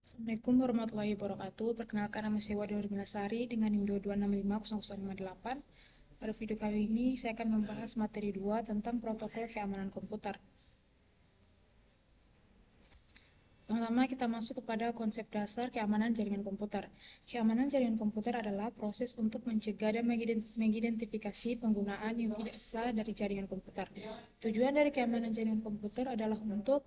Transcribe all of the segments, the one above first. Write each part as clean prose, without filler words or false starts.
Assalamualaikum warahmatullahi wabarakatuh. Perkenalkan, nama saya Wada Nurmilasari dengan NIM 226500058. Pada video kali ini saya akan membahas materi 2 tentang protokol keamanan komputer. Pertama, kita masuk kepada konsep dasar keamanan jaringan komputer. Keamanan jaringan komputer adalah proses untuk mencegah dan mengidentifikasi penggunaan yang tidak sah dari jaringan komputer. Tujuan dari keamanan jaringan komputer adalah untuk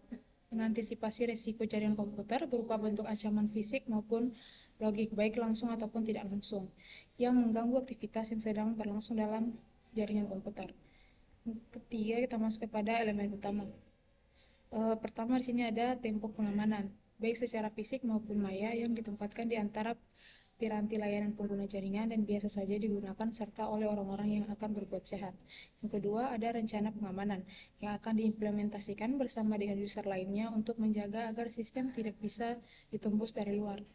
mengantisipasi risiko jaringan komputer berupa bentuk ancaman fisik maupun logik, baik langsung ataupun tidak langsung, yang mengganggu aktivitas yang sedang berlangsung dalam jaringan komputer. Ketiga, kita masuk kepada elemen utama. Pertama, di sini ada tembok pengamanan, baik secara fisik maupun maya, yang ditempatkan di antara piranti layanan pengguna jaringan dan biasa saja digunakan serta oleh orang-orang yang akan berbuat jahat. Yang kedua, ada rencana pengamanan yang akan diimplementasikan bersama dengan user lainnya untuk menjaga agar sistem tidak bisa ditembus dari luar.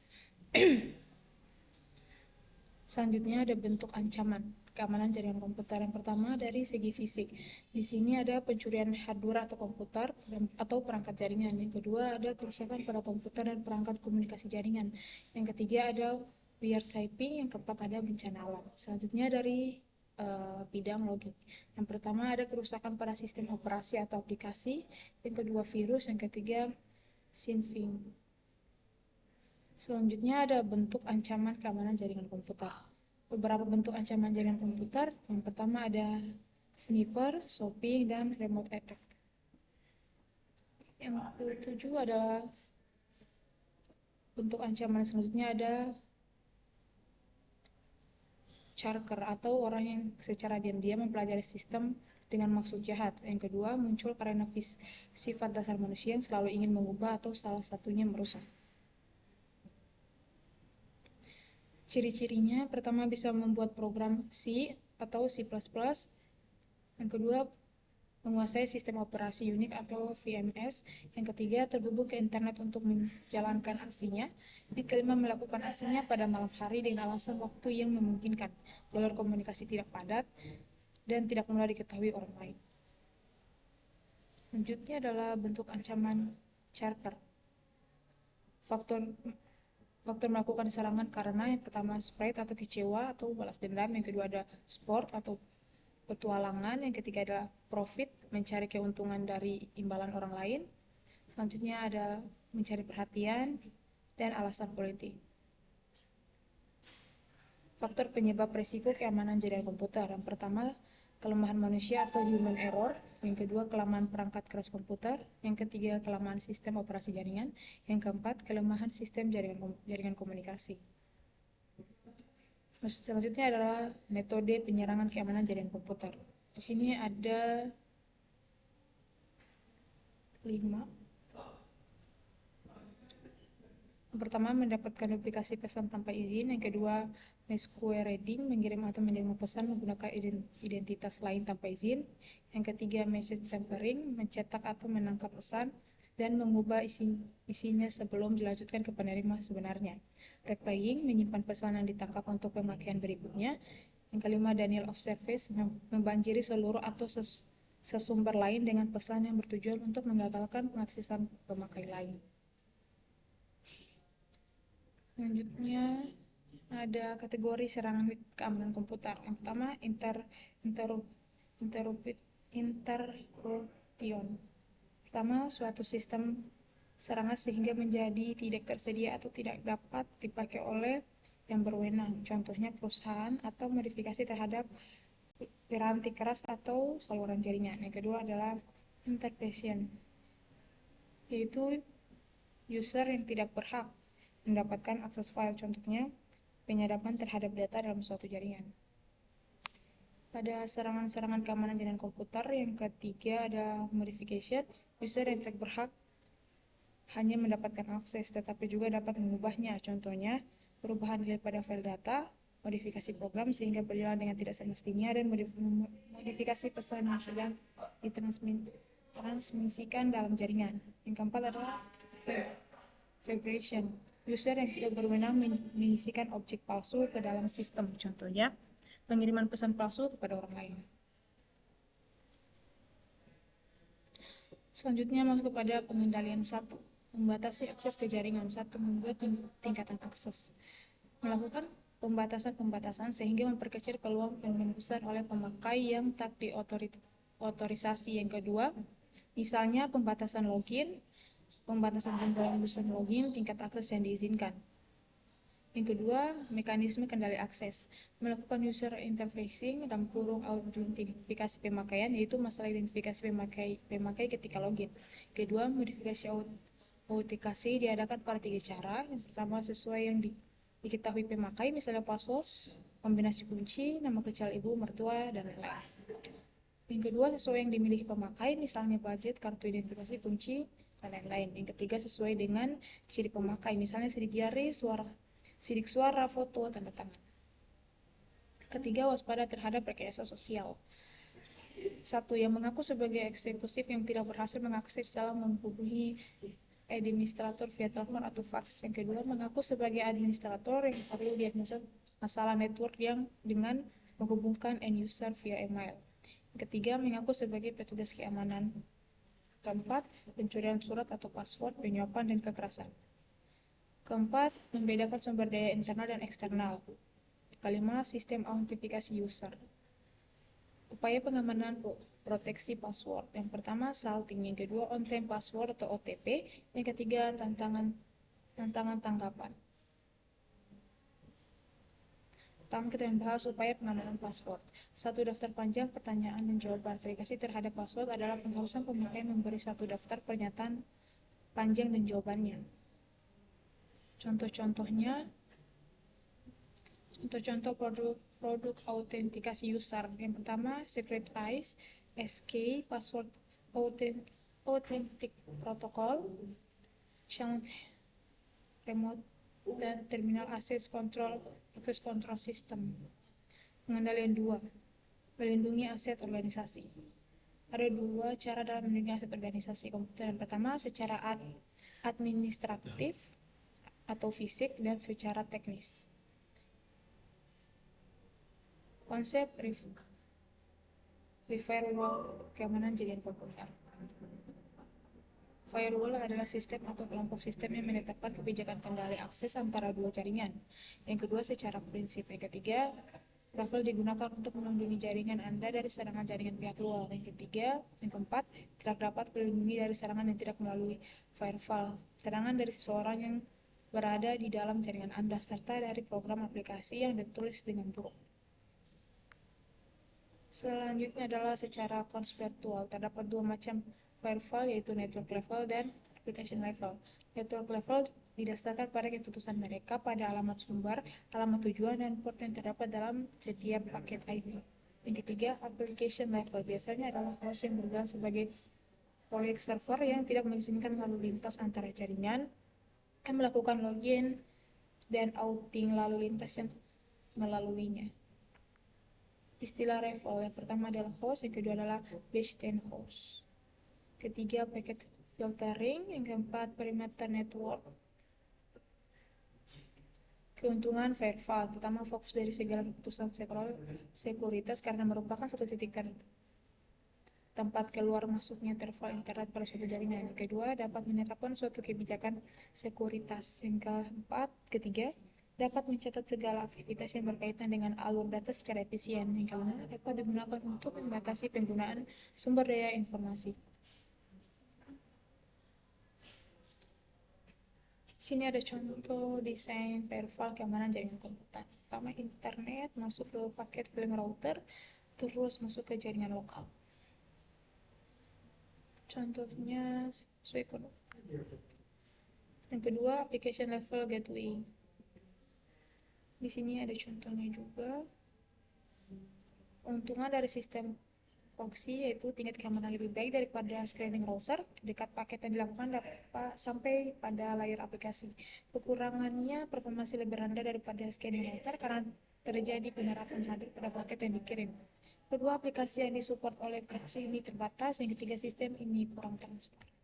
Selanjutnya ada bentuk ancaman keamanan jaringan komputer. Yang pertama dari segi fisik. Di sini ada pencurian hardware atau komputer atau perangkat jaringan. Yang kedua ada kerusakan pada komputer dan perangkat komunikasi jaringan. Yang ketiga ada weird typing. Yang keempat ada bencana alam. Selanjutnya dari bidang logik. Yang pertama ada kerusakan pada sistem operasi atau aplikasi. Yang kedua virus. Yang ketiga sniffing. Selanjutnya ada bentuk ancaman keamanan jaringan komputer. Beberapa bentuk ancaman jaringan komputer. Yang pertama ada sniffer, shopping, dan remote attack. Yang ketujuh adalah bentuk ancaman selanjutnya ada charker atau orang yang secara diam-diam mempelajari sistem dengan maksud jahat. Yang kedua muncul karena sifat dasar manusia yang selalu ingin mengubah atau salah satunya merusak. Ciri-cirinya, pertama bisa membuat program C atau C++. Yang kedua, menguasai sistem operasi Unix atau VMS. Yang ketiga, terhubung ke internet untuk menjalankan aksinya. Yang kelima, melakukan aksinya pada malam hari dengan alasan waktu yang memungkinkan, jalur komunikasi tidak padat, dan tidak mudah diketahui orang lain. Selanjutnya adalah bentuk ancaman charter. Faktor melakukan serangan karena yang pertama sprite atau kecewa atau balas dendam, yang kedua ada sport atau petualangan, yang ketiga adalah profit, mencari keuntungan dari imbalan orang lain, selanjutnya ada mencari perhatian, dan alasan politik. Faktor penyebab risiko keamanan jaringan komputer. Yang pertama, kelemahan manusia atau human error. Yang kedua, kelemahan perangkat keras komputer. Yang ketiga, kelemahan sistem operasi jaringan. Yang keempat, kelemahan sistem jaringan komunikasi. Selanjutnya adalah metode penyerangan keamanan jaringan komputer. Di sini ada 5. Yang pertama, mendapatkan duplikasi pesan tanpa izin. Yang kedua, masquerading, mengirim atau menerima pesan menggunakan identitas lain tanpa izin. Yang ketiga, message tampering, mencetak atau menangkap pesan dan mengubah isinya sebelum dilanjutkan ke penerima sebenarnya. Replaying, menyimpan pesan yang ditangkap untuk pemakaian berikutnya. Yang kelima, denial of service, membanjiri seluruh atau sesumber lain dengan pesan yang bertujuan untuk menggagalkan pengaksesan pemakai lain. Selanjutnya ada kategori serangan keamanan komputer. Yang pertama, interruption. Pertama, suatu sistem serangan sehingga menjadi tidak tersedia atau tidak dapat dipakai oleh yang berwenang. Contohnya perusahaan atau modifikasi terhadap piranti keras atau saluran jaringan. Yang kedua adalah interruption, yaitu user yang tidak berhak mendapatkan akses file, contohnya penyadapan terhadap data dalam suatu jaringan. Pada serangan-serangan keamanan jaringan komputer, yang ketiga ada modification, user yang tidak berhak hanya mendapatkan akses tetapi juga dapat mengubahnya, contohnya perubahan nilai pada file data, modifikasi program sehingga berjalan dengan tidak semestinya, dan modifikasi pesan yang sedang ditransmisikan dalam jaringan. Yang keempat adalah fabrication, user yang tidak berwenang mengisikan objek palsu ke dalam sistem, contohnya pengiriman pesan palsu kepada orang lain. Selanjutnya masuk kepada pengendalian 1. Membatasi akses ke jaringan. 1. Membuat tingkatan akses. Melakukan pembatasan-pembatasan sehingga memperkecil peluang penembusan oleh pemakai yang tak diotorisasi. Yang kedua, misalnya pembatasan login, pembatasan penembusan login, tingkat akses yang diizinkan. Yang kedua, mekanisme kendali akses. Melakukan user interfacing dalam kurung autentifikasi pemakaian, yaitu masalah identifikasi pemakai ketika login. Kedua, modifikasi autentikasi diadakan pada 3 cara. Yang pertama, sesuai yang diketahui pemakai, misalnya password, kombinasi kunci, nama kecil ibu, mertua, dan lain-lain. Yang kedua, sesuai yang dimiliki pemakai, misalnya budget, kartu identifikasi, kunci, dan lain-lain. Yang ketiga, sesuai dengan ciri pemakai, misalnya sidik jari, sidik suara, foto, tanda tangan. Ketiga, waspada terhadap rekayasa sosial. 1. Yang mengaku sebagai eksekutif yang tidak berhasil mengakses dalam menghubungi administrator via telepon atau fax. Yang kedua, mengaku sebagai administrator yang perlu diagnosa masalah network yang dengan menghubungkan end user via email. Yang ketiga, mengaku sebagai petugas keamanan. Keempat, pencurian surat atau password, penyuapan, dan kekerasan. Keempat, membedakan sumber daya internal dan eksternal. Kelima, sistem autentifikasi user. Upaya pengamanan proteksi password. Yang pertama, salting. Yang kedua, on-time password atau OTP. Yang ketiga, tantangan tanggapan. Pertama, kita membahas upaya pengamanan password. 1. Daftar panjang pertanyaan dan jawaban. Verifikasi terhadap password adalah pengharusan pemakai memberi 1 daftar pernyataan panjang dan jawabannya. Contoh-contoh produk autentikasi user. Yang pertama, Secret Eyes, SK, Password Authentic Protocol, Challenge Remote, dan Terminal Access Control System. Pengendalian 2. Melindungi aset organisasi. Ada 2 cara dalam melindungi aset organisasi komputer. Yang pertama, secara administratif atau fisik, dan secara teknis. Konsep firewall keamanan jaringan komputer. Firewall adalah sistem atau kelompok sistem yang menetapkan kebijakan kendali akses antara 2 jaringan. Yang kedua, secara prinsip. Yang ketiga, firewall digunakan untuk melindungi jaringan Anda dari serangan jaringan pihak luar. Yang ketiga, yang keempat, tidak dapat melindungi dari serangan yang tidak melalui firewall. Serangan dari seseorang yang berada di dalam jaringan Anda, serta dari program aplikasi yang ditulis dengan buruk. Selanjutnya adalah secara konseptual. Terdapat 2 macam firewall, yaitu network level dan application level. Network level didasarkan pada keputusan mereka pada alamat sumber, alamat tujuan, dan port yang terdapat dalam setiap paket IP. Yang ketiga, application level biasanya adalah host yang berjalan sebagai proyek server yang tidak mengizinkan lalu lintas antara jaringan, yang melakukan login dan outing lalu lintas yang melaluinya. Istilah level, yang pertama adalah host, yang kedua adalah baseline host. Ketiga, packet filtering. Yang keempat, perimeter network. Keuntungan firewall, pertama, fokus dari segala keputusan sekuritas karena merupakan satu titik tempat keluar masuknya terval internet pada suatu jaringan. Yang kedua, dapat menerapkan suatu kebijakan sekuritas. Yang ketiga, dapat mencatat segala aktivitas yang berkaitan dengan alur data secara efisien. Yang kelima, dapat digunakan untuk membatasi penggunaan sumber daya informasi. Sini ada contoh desain firewall keamanan jaringan komputer. Pertama, internet masuk ke paket filling router, terus masuk ke jaringan lokal. Contohnya sesuai. Yang kedua, application level gateway. Di sini ada contohnya juga. Keuntungan dari sistem proxy yaitu tingkat keamanan lebih baik daripada screening router. Dekat paket yang dilakukan dapat sampai pada layar aplikasi. Kekurangannya, performasi lebih rendah daripada scanning router karena terjadi penerapan hadir pada paket yang dikirim. Kedua, aplikasi yang disupport oleh proxy ini terbatas. Yang ketiga, sistem ini kurang transparan.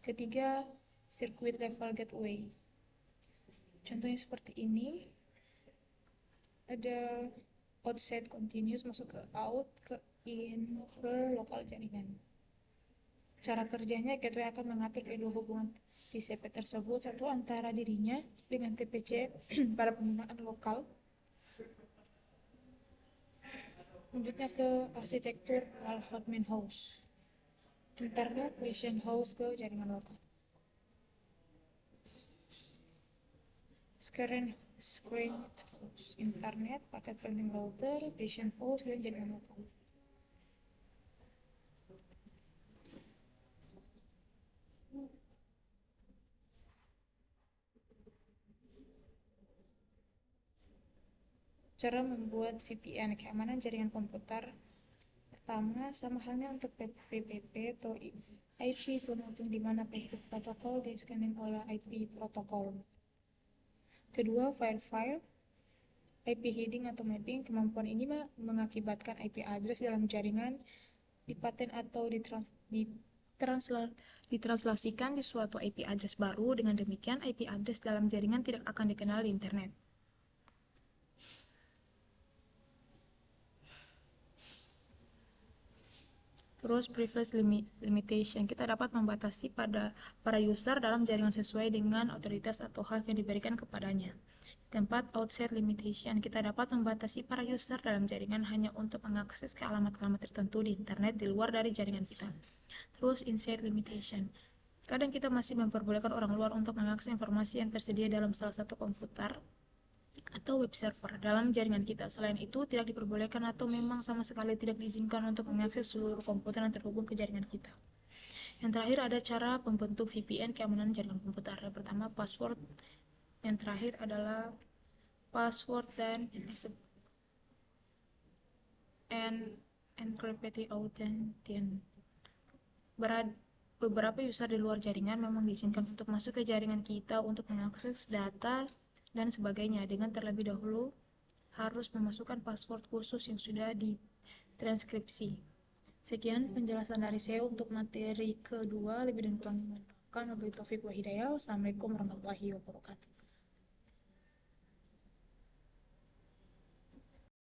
Ketiga, circuit level gateway. Contohnya seperti ini. Ada outset continuous masuk ke out, ke in, ke lokal jaringan. Cara kerjanya, gateway akan mengatur kedua hubungan TCP tersebut, satu antara dirinya dengan TPC pada penggunaan lokal. Lanjutnya ke arsitektur Wall-Hotman Host. Internet Vision Host ke jaringan lokal. Screen host, internet, paket filtering router, vision host, dan jaringan lokal. Cara membuat VPN, keamanan jaringan komputer. Pertama, sama halnya untuk PPP atau IP routing di mana protokol diskenin oleh IP protokol. Kedua, file IP heading atau mapping. Kemampuan ini mengakibatkan IP address dalam jaringan dipaten atau ditranslasikan di suatu IP address baru. Dengan demikian, IP address dalam jaringan tidak akan dikenal di internet. Terus privilege limitation, kita dapat membatasi pada para user dalam jaringan sesuai dengan otoritas atau hak yang diberikan kepadanya. Keempat, outside limitation, kita dapat membatasi para user dalam jaringan hanya untuk mengakses ke alamat-alamat tertentu di internet di luar dari jaringan kita. Terus inside limitation, kadang kita masih memperbolehkan orang luar untuk mengakses informasi yang tersedia dalam salah satu komputer atau web server dalam jaringan kita. Selain itu, tidak diperbolehkan atau memang sama sekali tidak diizinkan untuk mengakses seluruh komputer yang terhubung ke jaringan kita. Yang terakhir ada cara pembentuk VPN keamanan jaringan komputer. Yang pertama, password. Yang terakhir adalah password dan encrypted authentication. Beberapa user di luar jaringan memang diizinkan untuk masuk ke jaringan kita untuk mengakses data dan sebagainya, dengan terlebih dahulu harus memasukkan password khusus yang sudah ditranskripsi. Sekian penjelasan dari saya untuk materi kedua. Lebih dan kurang mohon maaf. Wabillahi taufiq wa hidayah. Wassalamualaikum warahmatullahi wabarakatuh.